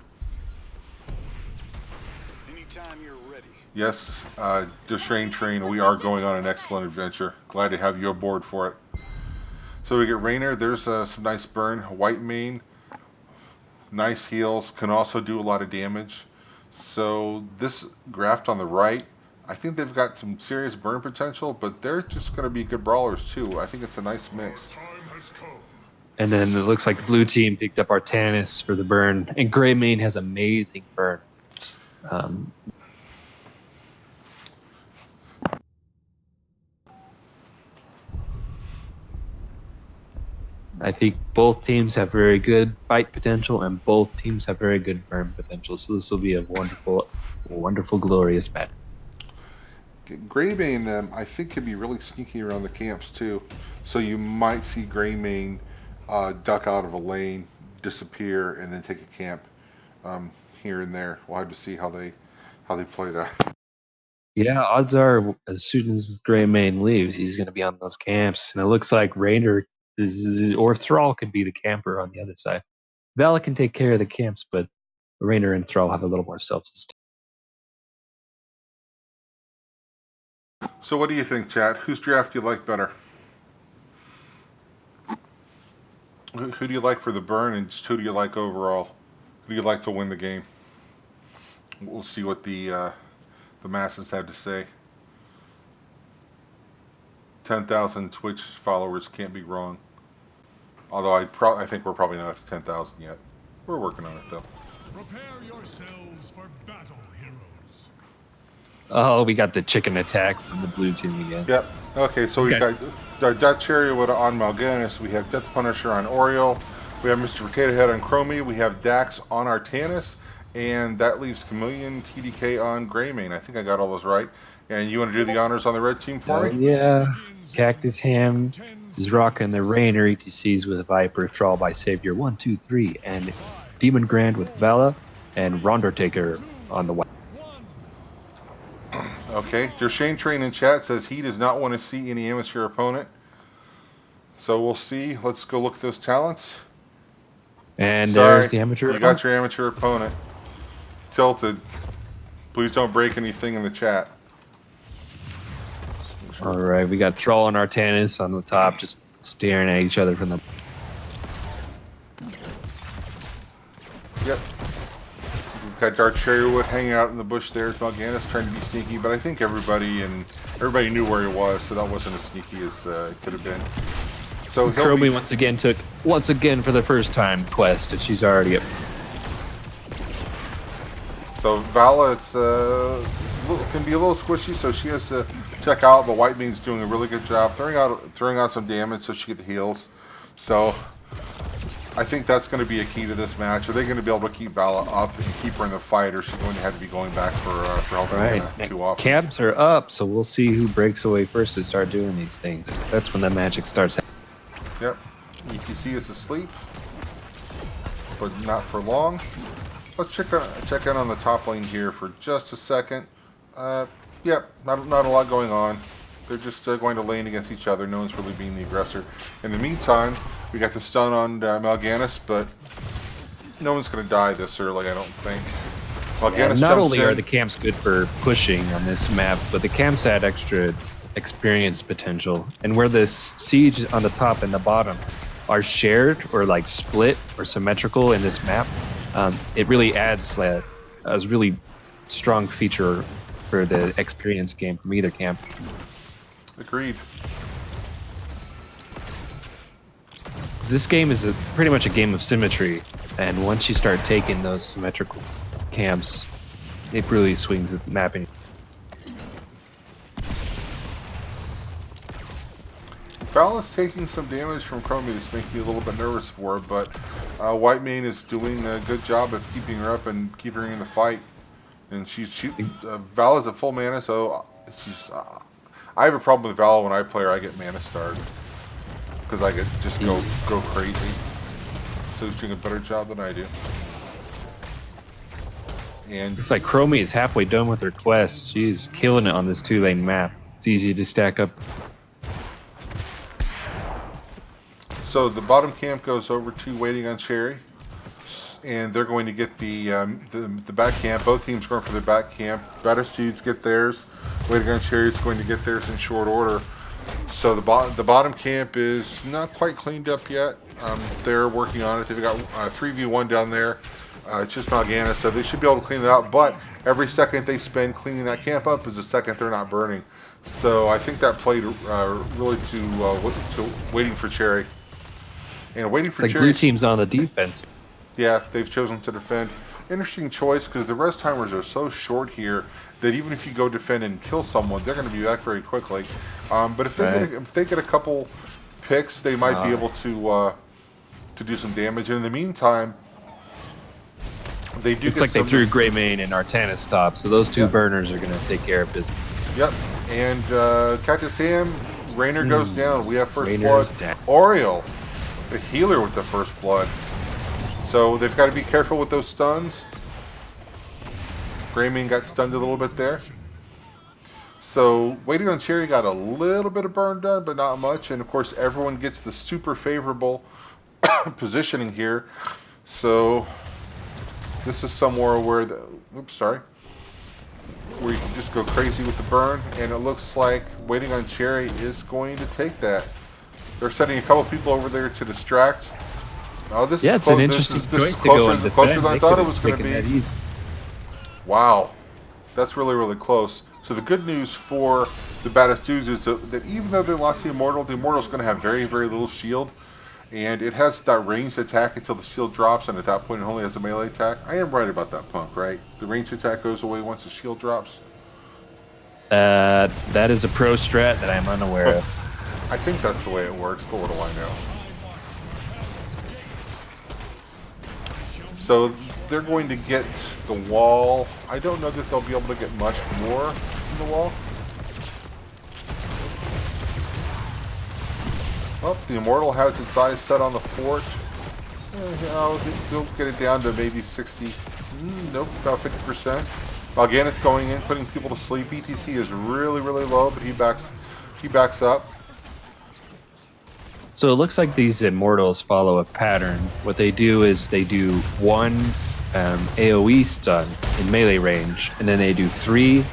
Anytime you're ready. Yes, Train, we are going on an excellent adventure. Glad to have you aboard for it. So we get Raynor. There's some nice burn. White Mane, nice heals, can also do a lot of damage. So this graft on the right, I think they've got some serious burn potential, but they're just going to be good brawlers too. I think it's a nice mix. And then it looks like the blue team picked up Artanis for the burn, and Grey Mane has amazing burn. I think both teams have very good fight potential, and both teams have very good burn potential. So this will be a wonderful, wonderful, glorious match. Greymane, I think, can be really sneaky around the camps too. So you might see Greymane duck out of a lane, disappear, and then take a camp here and there. We'll have to see how they play that. Yeah, odds are as soon as Greymane leaves, he's going to be on those camps, and it looks like Raynor or Thrall could be the camper on the other side. Vala can take care of the camps, but Raynor and Thrall have a little more self-sustain. So what do you think, chat? Whose draft do you like better? Who do you like for the burn, and just who do you like overall? Who do you like to win the game? We'll see what the the masses have to say. 10,000 Twitch followers can't be wrong. Although I think we're probably not up to 10,000 yet. We're working on it though. Prepare yourselves for battle, heroes. Oh, we got the chicken attack from the blue team again. Yep. Okay, so we've got Dutch Chariot on Mal'Ganis. We have Death Punisher on Oriole. We have Mr. Potato Head on Chromie. We have Dax on Artanis. And that leaves Chameleon TDK on Greymane. I think I got all those right. And you want to do the honors on the red team for me? Yeah. Cactus Ham is rocking the Rainer ETCs with Viper, Trawl by Savior 1, 2, 3, and Demon Grand with Vala, and Rondor Taker on the white. Okay, Dershane Train in chat says he does not want to see any amateur opponent. So we'll see. Let's go look at those talents. And Sorry, there's the amateur. You got your amateur opponent. Tilted. Please don't break anything in the chat. All right, we got Troll and Artanis on the top, just staring at each other from the. Yep. We've got Dark Cherrywood hanging out in the bush there. Mal'Ganis trying to be sneaky, but I think everybody knew where he was, so that wasn't as sneaky as it could have been. So Kirby once again took for the first time quest, and she's already up. So Vala, can be a little squishy, so she has to check out. But White Bean's doing a really good job throwing out some damage so she get the heals. So I think that's going to be a key to this match. Are they going to be able to keep Vala up and keep her in the fight, or is she going to have to be going back for help too often? Camps are up, so we'll see who breaks away first to start doing these things. That's when the magic starts. Yep. ETC is asleep, but not for long. Let's check in on the top lane here for just a second. Yep, not a lot going on. They're just going to lane against each other. No one's really being the aggressor. In the meantime, we got the stun on Mal'Ganis, but no one's going to die this early, I don't think. Mal'Ganis not only in. are the camps good for pushing on this map, but the camps add extra experience potential. And where this siege on the top and the bottom are shared or like split or symmetrical in this map, it really adds a really strong feature for the experience game from either camp. Agreed. This game is pretty much a game of symmetry, and once you start taking those symmetrical camps, it really swings the mapping. Vala's taking some damage from Chromie. This makes me a little bit nervous for her, but White Mane is doing a good job of keeping her up and keeping her in the fight. And she's shooting. Vala's at full mana, so she's. I have a problem with Vala when I play her. I get mana starved because I get just go crazy. So she's doing a better job than I do. And it's like Chromie is halfway done with her quest. She's killing it on this 2-lane map. It's easy to stack up. So the bottom camp goes over to waiting on Cherry, and they're going to get the back camp. Both teams going for the back camp. Baddest dudes get theirs. Waiting on Cherry is going to get theirs in short order. So the bottom camp is not quite cleaned up yet. They're working on it. They've got 3v1 down there. It's just Mal'Ganis, so they should be able to clean it out. But every second they spend cleaning that camp up is a second they're not burning. So I think that played really to waiting for Cherry. And waiting for Cherry. Blue team's on the defense. Yeah, they've chosen to defend. Interesting choice because the rest timers are so short here that even if you go defend and kill someone, they're going to be back very quickly. But if they get a couple picks, they might be able to do some damage. And in the meantime, they do. It's like they threw Greymane and Artanis stop, so those two burners are going to take care of business. Yep. And Cactus Ham, Rainer goes down. We have first Rainer's blood. down. Oriole, the healer with the first blood. So they've got to be careful with those stuns. Greymane got stunned a little bit there. So waiting on Cherry got a little bit of burn done, but not much. And of course, everyone gets the super favorable positioning here. So this is somewhere where where you can just go crazy with the burn. And it looks like waiting on Cherry is going to take that. They're sending a couple people over there to distract. Oh, this is it's an interesting choice to go on defense. Closer than I thought it was going to be. Wow. That's really, really close. So the good news for the Baddest Dudes is that even though they lost the Immortal's going to have very, very little shield. And it has that ranged attack until the shield drops, and at that point it only has a melee attack. I am right about that, Punk, right? The ranged attack goes away once the shield drops? That is a pro strat that I'm unaware of. I think that's the way it works, but what do I know? So they're going to get the wall. I don't know that they'll be able to get much more from the wall. Oh, the Immortal has its eyes set on the fort. They'll get it down to maybe 60. Nope, about 50%. Mal'Ganis going in, putting people to sleep. ETC is really, really low, but he backs up. So it looks like these Immortals follow a pattern. What they do is they do one AoE stun in melee range, and then they do 3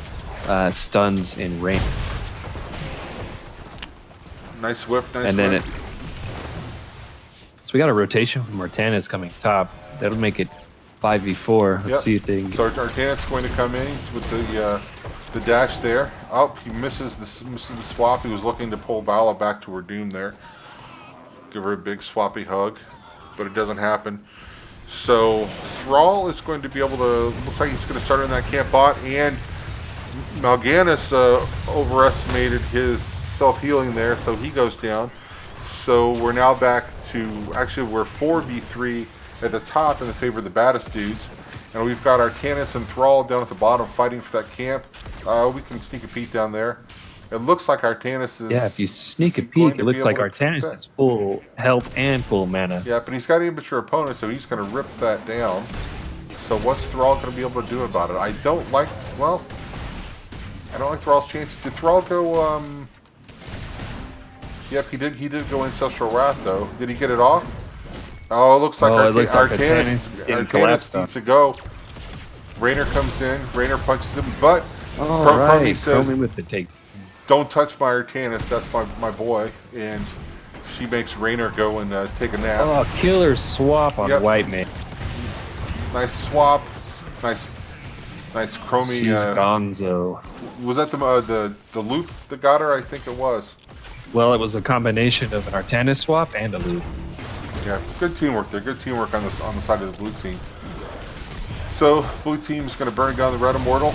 stuns in range. Nice whip, nice and whip. then so we got a rotation from Artanis coming top. That'll make it 5v4. Let's see if they can So Artanis going to come in with the dash there. Oh, he misses the swap. He was looking to pull Vala back to her doom there. Give her a big swappy hug, but it doesn't happen. So Thrall is going to be able to, looks like he's going to start in that camp bot, and Mal'Ganis overestimated his self-healing there, so he goes down. So we're now back to, actually we're 4v3 at the top in the favor of the Baddest Dudes. And we've got Artanis and Thrall down at the bottom fighting for that camp. We can sneak a peek down there. It looks like Artanis is... Yeah, if you sneak a peek, it looks like Artanis is full health and full mana. Yeah, but he's got an immature opponent, so he's going to rip that down. So what's Thrall going to be able to do about it? I don't like Thrall's chances. Did Thrall go... Yep, he did go Ancestral Wrath, though. Did he get it off? Oh, it looks like Artanis needs to go. Raynor comes in. Raynor punches him, but Chromie says, with the take. "Don't touch my Artanis. That's my boy." And she makes Raynor go and take a nap. Oh, killer swap on White Man. Nice swap. Nice Chromie. She's gonzo. Was that the loop that got her? I think it was. Well, it was a combination of an Artanis swap and a loop. Yeah, good teamwork there. Good teamwork on the side of the blue team. So, blue team's going to burn down the red Immortal.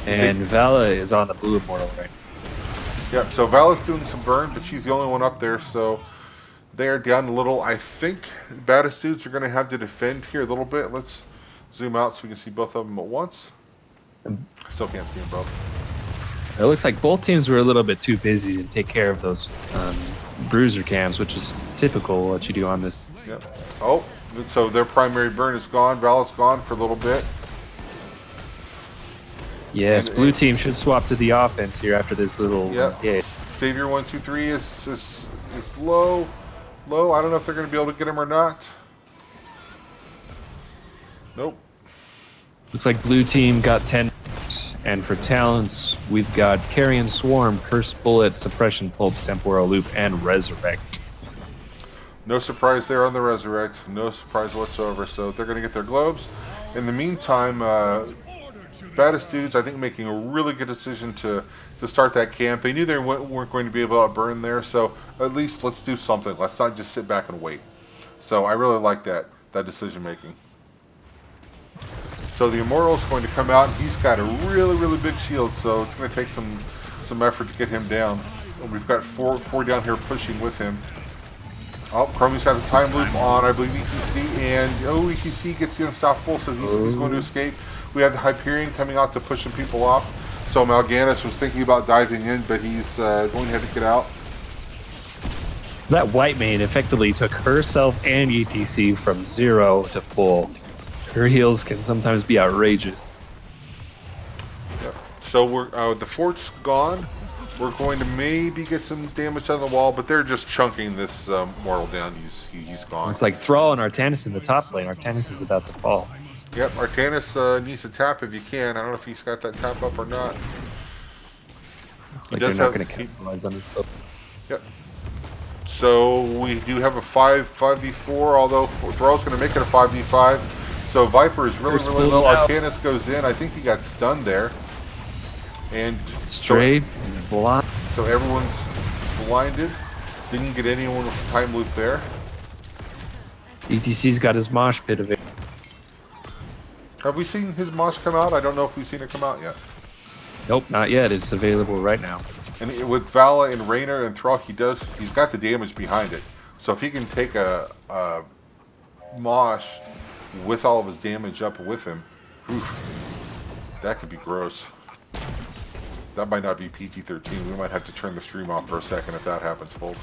And Vala is on the blue Immortal right. Yeah, so Vala's doing some burn, but she's the only one up there, so they're down a little. I think Baddest Dudes are going to have to defend here a little bit. Let's zoom out so we can see both of them at once. Still can't see them both. It looks like both teams were a little bit too busy to take care of those bruiser cams, which is typical what you do on this. Yep. Oh, so their primary burn is gone. Vala's gone for a little bit. Yes, blue team should swap to the offense here after this little game. Savior 1, 2, 3 is low. I don't know if they're going to be able to get him or not. Nope. Looks like blue team got 10. And for talents, we've got Carrion Swarm, Curse Bullet, Suppression Pulse, Temporal Loop, and Resurrect. No surprise there on the Resurrect. No surprise whatsoever. So they're going to get their globes. In the meantime, Baddest Dudes, I think, making a really good decision to start that camp. They knew they weren't going to be able to outburn there, so at least let's do something. Let's not just sit back and wait. So I really like that decision making. So the Immortal's going to come out. He's got a really, really big shield, so it's going to take some effort to get him down. And we've got four down here pushing with him. Oh, Chromie's got the time loop on, I believe, ETC, and ETC gets the unstoppable, so he's going to escape. We have the Hyperion coming out to push some people off. So Mal'Ganis was thinking about diving in, but he's going to have to get out. That White Mane effectively took herself and ETC from 0 to full. Her heals can sometimes be outrageous. Yep. So we're the fort's gone. We're going to maybe get some damage on the wall, but they're just chunking this mortal down. He's gone. It's like Thrall and Artanis in the top lane. Artanis is about to fall. Yep, Artanis needs to tap if you can. I don't know if he's got that tap up or not. Looks like they're not going to capitalize on this stuff. Yep. So we do have a 5v4, although Thrall's going to make it a 5v5. So Viper is really low. Artanis goes in. I think he got stunned there. And Strafe, block. so everyone's blinded. Didn't get anyone with the time loop there. ETC's got his mosh pit of it. Have we seen his mosh come out? I don't know if we've seen it come out yet. Nope, not yet. It's available right now. And with Vala and Raynor and Thrall, he's got the damage behind it. So if he can take a mosh with all of his damage up with him, oof, that could be gross. That might not be PG-13. We might have to turn the stream off for a second if that happens, folks.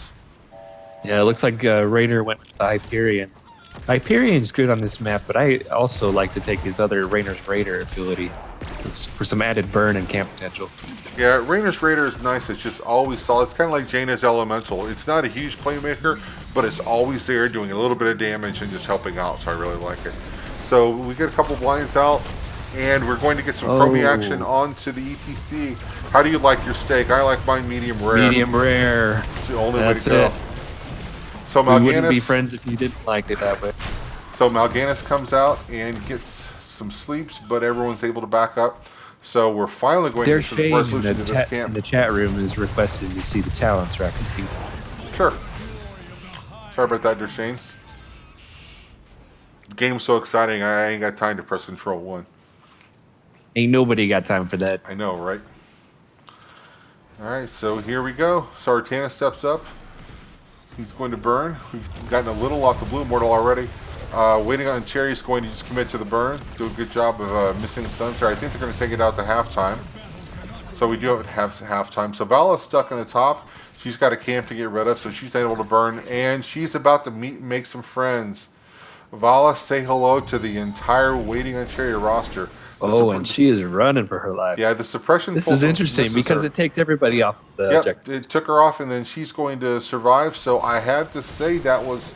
Yeah, it looks like Raynor went with the Hyperion. Hyperion's good on this map, but I also like to take his other Raynor's Raider ability. It's for some added burn and camp potential. Yeah, Raynor's Raider is nice. It's just always solid. It's kind of like Jaina's Elemental. It's not a huge playmaker, but it's always there doing a little bit of damage and just helping out, so I really like it. So we get a couple blinds out, and we're going to get some chromie action onto the ETC. How do you like your steak? I like mine medium rare. Medium rare. It's the only That's way to go. it. So We wouldn't be friends if you didn't like it that way. So Mal'Ganis comes out and gets some sleeps, but everyone's able to back up. So we're finally going to get some Shane resolution in to the, this camp. in the chat room is requesting to see the talents rack compete. Sure. Sorry about that, Shane. The game's so exciting, I ain't got time to press Control 1. Ain't nobody got time for that. I know, right? Alright, so here we go. Sartana steps up. He's going to burn. We've gotten a little off the blue mortal already. Waiting on Cherry's going to just commit to the burn. Do a good job of missing stuns here. I think they're going to take it out to halftime. So we do have it halftime. So Vala's stuck on the top. She's got a camp to get rid of, so she's not able to burn. And she's about to make some friends. Vala, say hello to the entire Waiting on Cherry roster. Oh, and she is running for her life. Yeah, the suppression. This is interesting because it takes everybody off the Yep, objective. it took her off, and then she's going to survive. So I have to say that was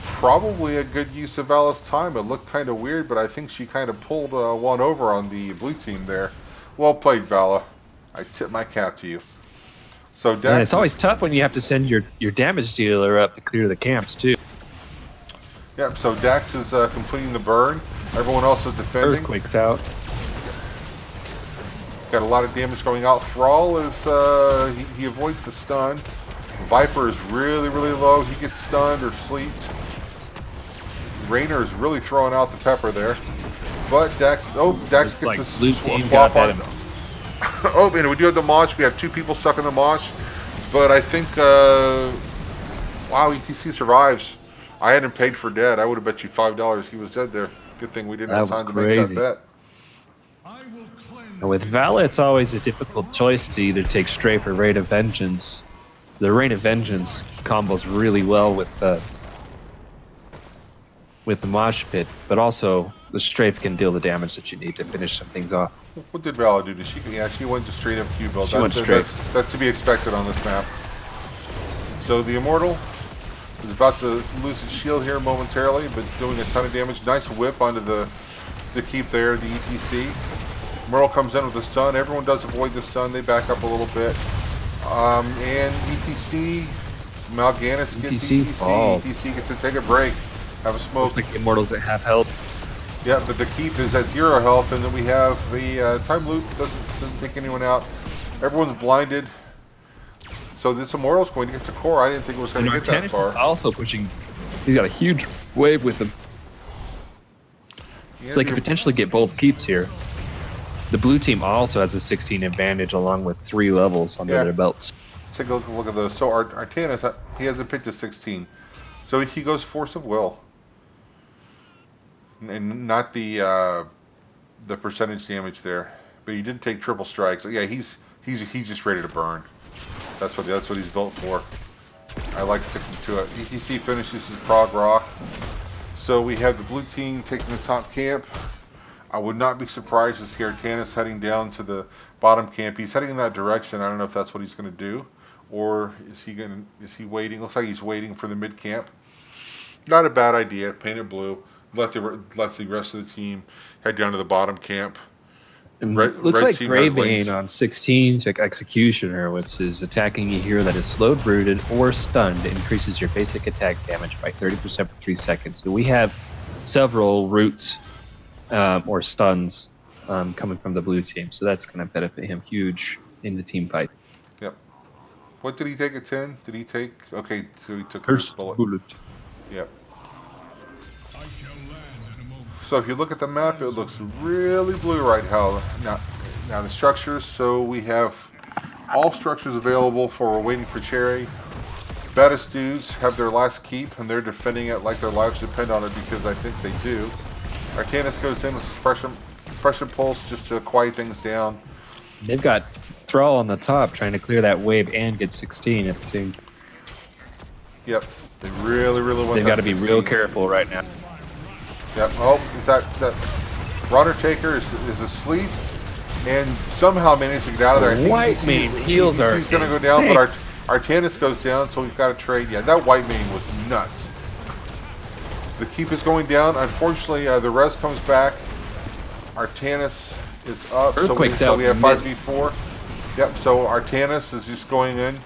probably a good use of Vala's time. It looked kind of weird, but I think she kind of pulled one over on the blue team there. Well played, Vala. I tip my cap to you. So Dax, and it's always tough when you have to send your damage dealer up to clear the camps too. Yep. So Dax is completing the burn. Everyone else is defending. Earthquake's out. Got a lot of damage going out. Thrall is he avoids the stun. Viper is really low. He gets stunned or sleeped. Raynor is really throwing out the pepper there. But Dax gets like this blue team swap got on. that. Oh, and we do have the mosh. We have two people stuck in the mosh. But I think wow, ETC survives. I hadn't paid for dead. I would have bet you $5 he was dead there. Good thing we didn't have time to make that bet. And with Vala, it's always a difficult choice to either take Strafe or Rain of Vengeance. The Rain of Vengeance combos really well with the Mosh Pit, but also the Strafe can deal the damage that you need to finish some things off. What did Vala do? She went to straight up Q build. She went straight. That's to be expected on this map. So the Immortal is about to lose his shield here momentarily, but doing a ton of damage. Nice whip onto the keep there, the ETC. Merle comes in with a stun. Everyone does avoid the stun. They back up a little bit. And ETC, Mal'Ganis gets ETC. ETC gets to take a break. Have a smoke. Looks like Immortals at half health. Yeah, but the keep is at 0 health, and then we have the time loop. Doesn't take anyone out. Everyone's blinded. So this Immortal's going to get to core. I didn't think it was going to get that far. Also pushing. He's got a huge wave with him. So they could potentially get both keeps here. The blue team also has a 16 advantage along with 3 levels under their belts. Let's take a look at those. So Artanis, he hasn't picked a 16. So he goes Force of Will. And not the percentage damage there. But he did take triple strikes. So yeah, he's just ready to burn. That's what he's built for. I like sticking to it. ETC finishes his Prog Rock. So we have the blue team taking the top camp. I would not be surprised to see Artanis heading down to the bottom camp. He's heading in that direction. I don't know if that's what he's going to do, or is he waiting? Looks like he's waiting for the mid camp. Not a bad idea. Paint it blue. Let the rest of the team head down to the bottom camp. Looks like Gravebane on 16 to Executioner, which is attacking a hero that is slowed, rooted, or stunned, increases your basic attack damage by 30% for 3 seconds. So we have several roots or stuns coming from the blue team, so that's going to benefit him huge in the team fight. Yep. What did he take at 10? Did he take? Okay, so he took this First bullet. bullet. Yep. I shall land in a moment. So if you look at the map, it looks really blue right now the structures. So we have all structures available for we're waiting for Cherry. Baddest dudes have their last keep, and they're defending it like their lives depend on it because I think they do. Arcanus goes in with suppression pulse just to quiet things down. They've got Thrall on the top trying to clear that wave and get 16 at the same time. Yep. They really want They've that got to be 16. real careful right now. Yep. Oh, that Undertaker is asleep and somehow managed to get out of there. White Mane's heals are He's going to go down, but Arcanus goes down, so we've got to trade. Yeah, that White Mane was nuts. The keep is going down. Unfortunately, the res comes back. Arcanus is up, so we have 5v4. Yep, so Arcanus is just going in,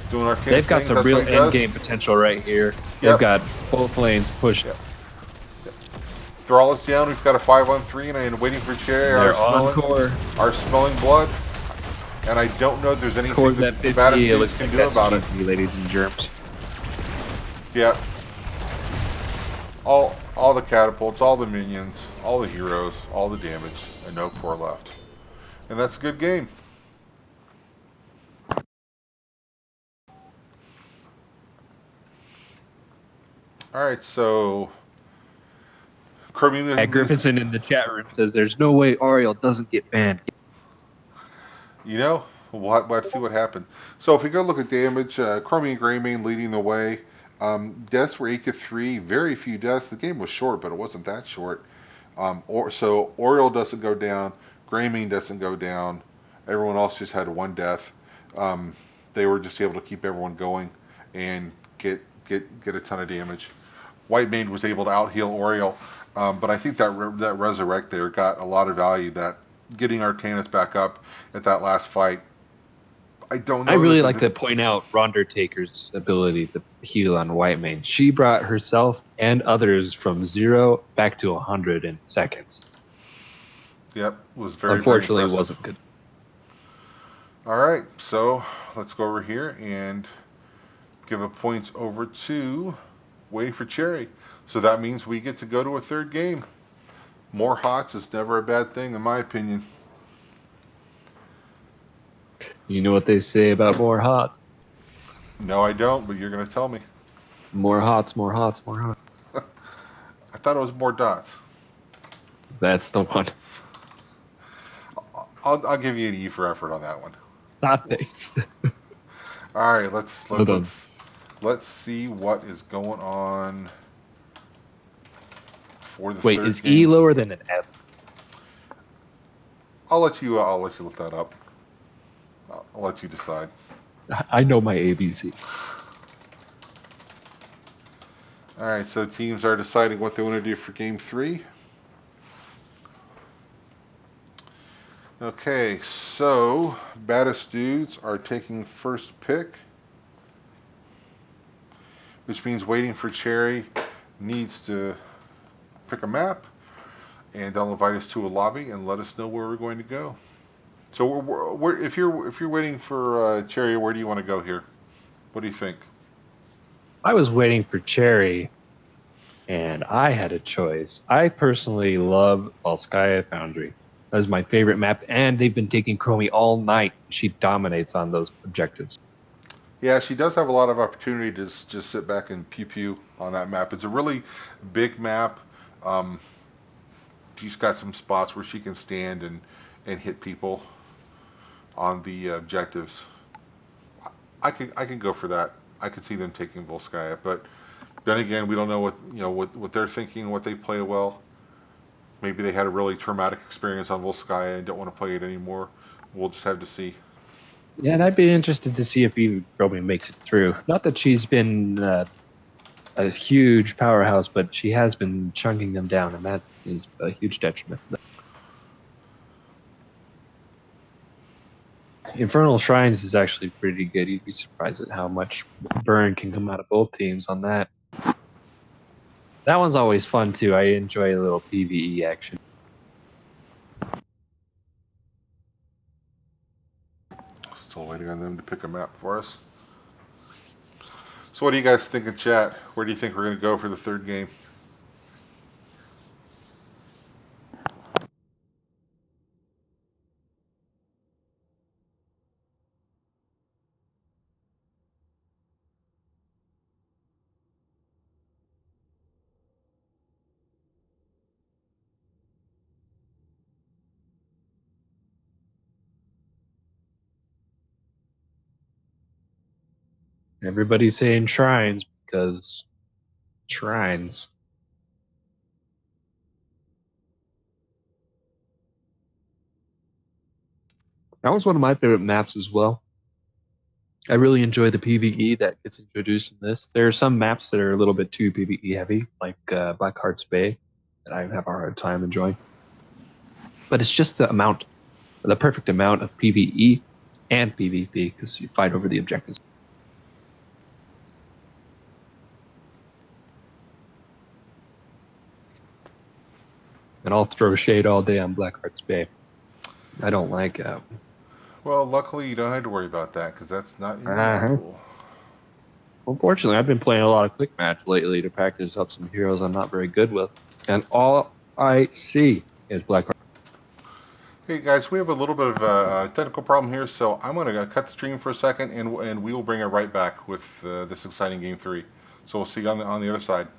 doing Arcanus. They've got some real endgame potential right here. They've got both lanes pushed. Yep. Thrall is down. We've got a 5-on-3, and waiting for Cherry. Our smelling blood. And I don't know if there's anything that the Baddest can do about it. Ladies and germs. Yeah. All the catapults, all the minions, all the heroes, all the damage, and no core left. And that's a good game. Alright, so Griffison in the chat room says there's no way Ariel doesn't get banned. You know, we'll have to see what happened. So if we go look at damage, Chromium Greymane leading the way. Deaths were 8-3, very few deaths. The game was short, but it wasn't that short. So Oriole doesn't go down, Greymane doesn't go down. Everyone else just had one death. They were just able to keep everyone going and get a ton of damage. White Mane was able to out-heal Oriole, but I think that Resurrect there got a lot of value. That getting Arcanus back up at that last fight. I don't know. I really like to point out Rondertaker's ability to heal on White Mane. She brought herself and others from 0 back to 100 in seconds. Yep, was very. Unfortunately, very wasn't good. All right, so let's go over here and give a point over to waiting for Cherry. So that means we get to go to a third game. More hots is never a bad thing, in my opinion. You know what they say about more hot? No, I don't, but you're going to tell me. More hots, more hots, more hots. I thought it was more dots. That's the one. I'll give you an E for effort on that one. Thanks. All right, let's see what is going on for the Wait, third is game. E lower than an F? I'll let you look that up. I'll let you decide. I know my ABCs. All right, so teams are deciding what they want to do for game 3. Okay, so Baddest dudes are taking first pick, which means waiting for Cherry needs to pick a map, and they'll invite us to a lobby and let us know where we're going to go. So if you're waiting for Cherry, where do you want to go here? What do you think? I was waiting for Cherry, and I had a choice. I personally love Volskaya Foundry. That is my favorite map, and they've been taking Chromie all night. She dominates on those objectives. Yeah, she does have a lot of opportunity to just sit back and pew-pew on that map. It's a really big map. She's got some spots where she can stand and hit people on the objectives. I can go for that. I could see them taking Volskaya, but then again, we don't know what they're thinking, what they play well. Maybe they had a really traumatic experience on Volskaya and don't want to play it anymore. We'll just have to see. Yeah, and I'd be interested to see if Eve probably makes it through. Not that she's been a huge powerhouse, but she has been chunking them down, and that is a huge detriment. Infernal Shrines is actually pretty good. You'd be surprised at how much burn can come out of both teams on that. That one's always fun, too. I enjoy a little PvE action. on them to pick a map for us. So what do you guys think in chat? Where do you think we're going to go for the third game? Everybody's saying shrines because shrines. That was one of my favorite maps as well. I really enjoy the PvE that gets introduced in this. There are some maps that are a little bit too PvE heavy, like Blackheart's Bay, that I have a hard time enjoying. But it's just the perfect amount of PvE and PvP because you fight over the objectives. And I'll throw shade all day on Blackheart's Bay. I don't like Well, luckily you don't have to worry about that because that's not in the Uh-huh. manual. Unfortunately, I've been playing a lot of quick match lately to practice up some heroes I'm not very good with, and all I see is Blackheart. Hey guys, we have a little bit of a technical problem here, so I'm going to cut the stream for a second, and we will bring it right back with this exciting game 3. So we'll see you on the other side.